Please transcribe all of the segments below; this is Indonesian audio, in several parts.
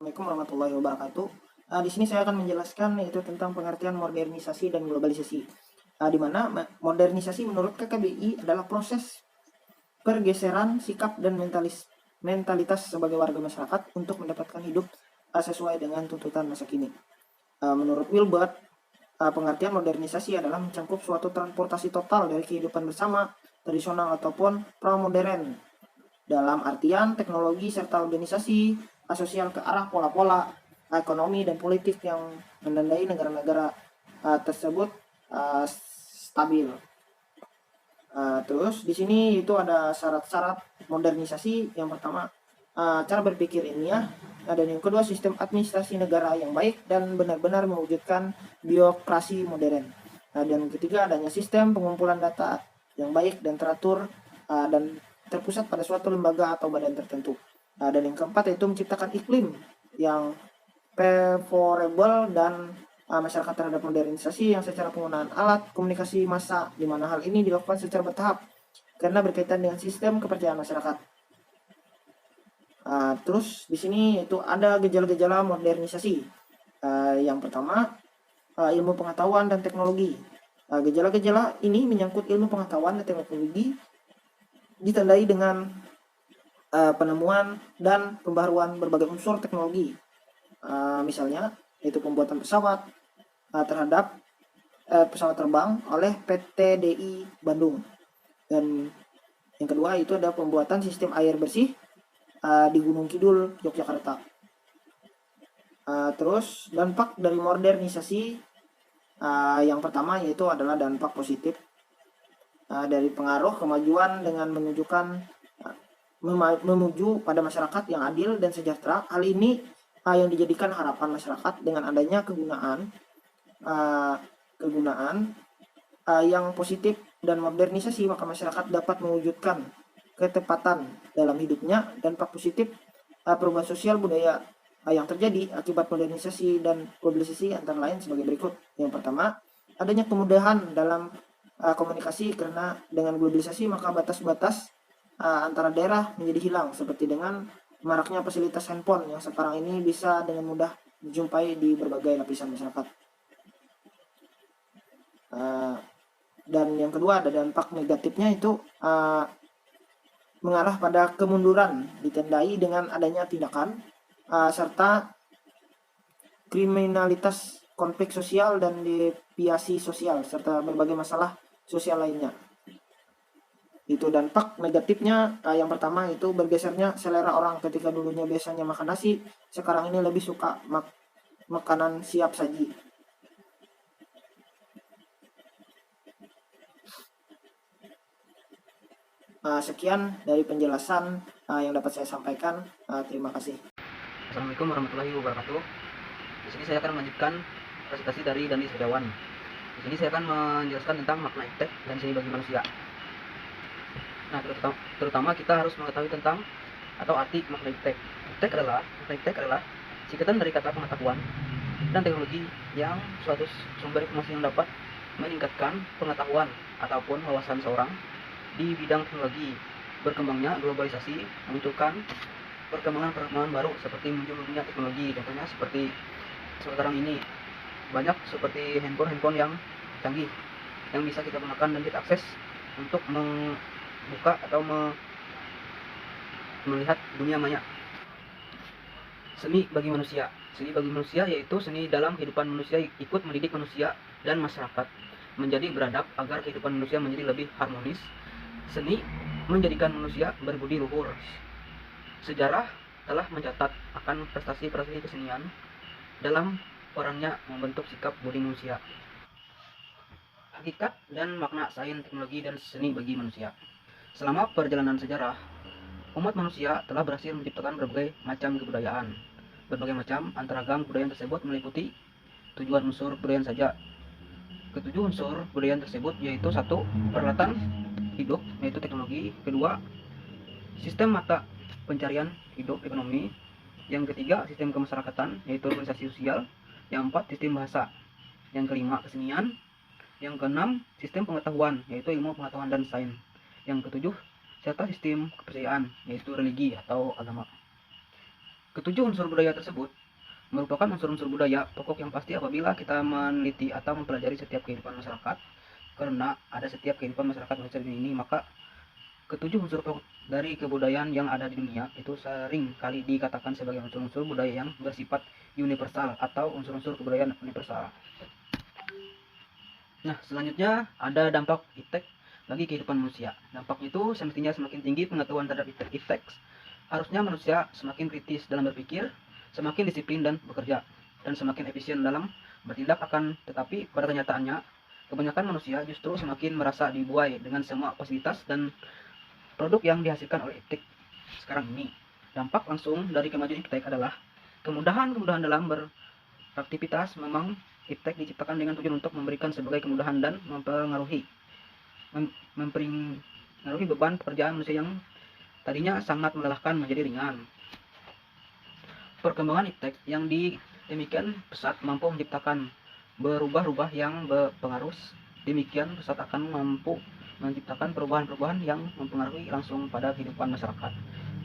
Assalamualaikum warahmatullahi wabarakatuh. Di sini saya akan menjelaskan yaitu tentang pengertian modernisasi dan globalisasi. Di mana modernisasi menurut KKBI adalah proses pergeseran sikap dan mentalitas sebagai warga masyarakat untuk mendapatkan hidup sesuai dengan tuntutan masa kini. Menurut Wilbert, pengertian modernisasi adalah mencakup suatu transportasi total dari kehidupan bersama, tradisional ataupun pramodern, dalam artian teknologi serta organisasi sosial ke arah pola-pola ekonomi dan politik yang menandai negara-negara tersebut stabil. Terus di sini itu ada syarat-syarat modernisasi. Yang pertama, cara berpikir ilmiah, dan yang kedua sistem administrasi negara yang baik dan benar-benar mewujudkan birokrasi modern. Dan yang ketiga adanya sistem pengumpulan data yang baik dan teratur dan terpusat pada suatu lembaga atau badan tertentu. Dan yang keempat yaitu menciptakan iklim yang favorable dan masyarakat terhadap modernisasi yang secara penggunaan alat komunikasi massa, di mana hal ini dilakukan secara bertahap karena berkaitan dengan sistem kepercayaan masyarakat. Terus di sini itu ada gejala-gejala modernisasi. Yang pertama, ilmu pengetahuan dan teknologi. Gejala-gejala ini menyangkut ilmu pengetahuan dan teknologi ditandai dengan penemuan dan pembaruan berbagai unsur teknologi. Misalnya yaitu pembuatan pesawat terhadap pesawat terbang oleh PT DI Bandung. Dan yang kedua itu ada pembuatan sistem air bersih di Gunung Kidul, Yogyakarta. Terus dampak dari modernisasi yang pertama yaitu adalah dampak positif dari pengaruh kemajuan dengan menuju pada masyarakat yang adil dan sejahtera. Hal ini yang dijadikan harapan masyarakat dengan adanya kegunaan yang positif dan modernisasi, maka masyarakat dapat mewujudkan ketepatan dalam hidupnya. Dampak positif perubahan sosial budaya yang terjadi akibat modernisasi dan globalisasi antara lain sebagai berikut. Yang pertama, adanya kemudahan dalam komunikasi, karena dengan globalisasi maka batas-batas antara daerah menjadi hilang, seperti dengan maraknya fasilitas handphone yang sekarang ini bisa dengan mudah dijumpai di berbagai lapisan masyarakat. Dan yang kedua ada dampak negatifnya itu mengarah pada kemunduran ditandai dengan adanya tindakan serta kriminalitas, konflik sosial dan deviasi sosial serta berbagai masalah sosial lainnya. Itu dampak negatifnya yang pertama itu bergesernya selera orang. Ketika dulunya biasanya makan nasi, sekarang ini lebih suka makanan siap saji. Sekian dari penjelasan yang dapat saya sampaikan. Terima kasih. Assalamualaikum warahmatullahi wabarakatuh. Di sini saya akan melanjutkan presentasi dari Dandi Setiawan. Di sini saya akan menjelaskan tentang makna iptek dan seni bagi manusia. Nah, terutama kita harus mengetahui tentang atau arti makna iptek. Makna iptek adalah singkatan dari kata pengetahuan dan teknologi yang suatu sumber informasi yang dapat meningkatkan pengetahuan ataupun wawasan seorang di bidang teknologi. Berkembangnya globalisasi memunculkan perkembangan baru seperti munculnya teknologi. Contohnya seperti sekarang ini banyak seperti handphone yang canggih yang bisa kita gunakan dan kita akses untuk membuka atau melihat dunia maya. Seni bagi manusia. Seni bagi manusia yaitu seni dalam kehidupan manusia, ikut mendidik manusia dan masyarakat menjadi beradab agar kehidupan manusia menjadi lebih harmonis. Seni menjadikan manusia berbudi luhur. Sejarah telah mencatat akan prestasi-prestasi kesenian dalam perannya membentuk sikap budi manusia. Hakikat dan makna sains, teknologi, dan seni bagi manusia. Selama perjalanan sejarah, umat manusia telah berhasil menciptakan berbagai macam kebudayaan. Berbagai macam antaragam kebudayaan tersebut meliputi tujuan unsur kebudayaan saja. Ketujuh unsur kebudayaan tersebut yaitu: satu, peralatan hidup yaitu teknologi; kedua, sistem mata pencarian hidup ekonomi; yang ketiga, sistem kemasyarakatan yaitu organisasi sosial; yang keempat, sistem bahasa; yang kelima, kesenian; yang keenam, sistem pengetahuan yaitu ilmu pengetahuan dan sains; yang ketujuh, serta sistem kepercayaan yaitu religi atau agama. Ketujuh unsur budaya tersebut merupakan unsur-unsur budaya pokok yang pasti apabila kita meneliti atau mempelajari setiap kehidupan masyarakat. Karena ada setiap kehidupan masyarakat Indonesia ini, maka ketujuh unsur pokok dari kebudayaan yang ada di dunia itu sering kali dikatakan sebagai unsur-unsur budaya yang bersifat universal atau unsur-unsur kebudayaan universal. Nah, selanjutnya ada dampak iptek bagi kehidupan manusia. Dampaknya itu semestinya semakin tinggi pengetahuan terhadap iptek, harusnya manusia semakin kritis dalam berpikir, semakin disiplin dan bekerja, dan semakin efisien dalam bertindak. Akan tetapi pada kenyataannya, kebanyakan manusia justru semakin merasa dibuai dengan semua fasilitas dan produk yang dihasilkan oleh iptek sekarang ini. Dampak langsung dari kemajuan iptek adalah kemudahan-kemudahan dalam beraktivitas. Memang iptek diciptakan dengan tujuan untuk memberikan sebagai kemudahan dan mempengaruhi beban pekerjaan manusia yang tadinya sangat melelahkan menjadi ringan. Perkembangan iptek yang demikian pesat mampu menciptakan berubah-ubah yang berpengaruh demikian pesat akan mampu menciptakan perubahan-perubahan yang mempengaruhi langsung pada kehidupan masyarakat,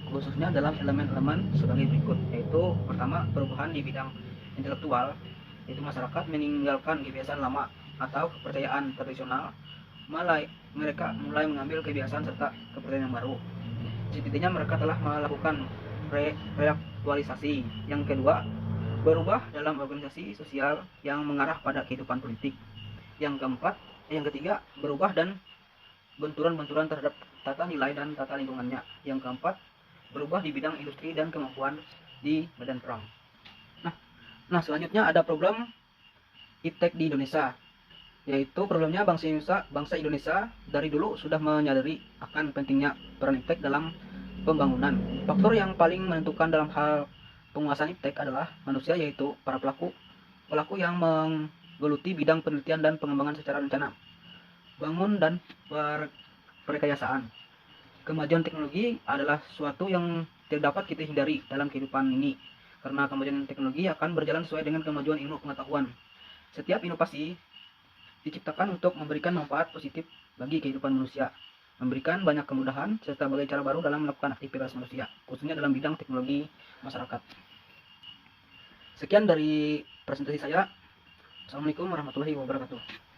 khususnya dalam elemen-elemen sebagai berikut, yaitu pertama, perubahan di bidang intelektual, yaitu masyarakat meninggalkan kebiasaan lama atau kepercayaan tradisional, mereka mulai mengambil kebiasaan serta kepercayaan yang baru. Setidaknya mereka telah melakukan reaktualisasi. Yang kedua, berubah dalam organisasi sosial yang mengarah pada kehidupan politik. Yang ketiga, berubah dan benturan-benturan terhadap tata nilai dan tata lingkungannya. Yang keempat, berubah di bidang industri dan kemampuan di medan perang. Nah, selanjutnya ada problem iptek di Indonesia, yaitu problemnya bangsa Indonesia dari dulu sudah menyadari akan pentingnya peran iptek dalam pembangunan. Faktor yang paling menentukan dalam hal penguasaan iptek adalah manusia, yaitu para pelaku yang menggeluti bidang penelitian dan pengembangan secara rencana, bangun dan perkayasaan. Kemajuan teknologi adalah suatu yang tidak dapat kita hindari dalam kehidupan ini, karena kemajuan teknologi akan berjalan sesuai dengan kemajuan ilmu pengetahuan. Setiap inovasi diciptakan untuk memberikan manfaat positif bagi kehidupan manusia, memberikan banyak kemudahan serta berbagai cara baru dalam melakukan aktivitas manusia, khususnya dalam bidang teknologi masyarakat. Sekian dari presentasi saya. Assalamualaikum warahmatullahi wabarakatuh.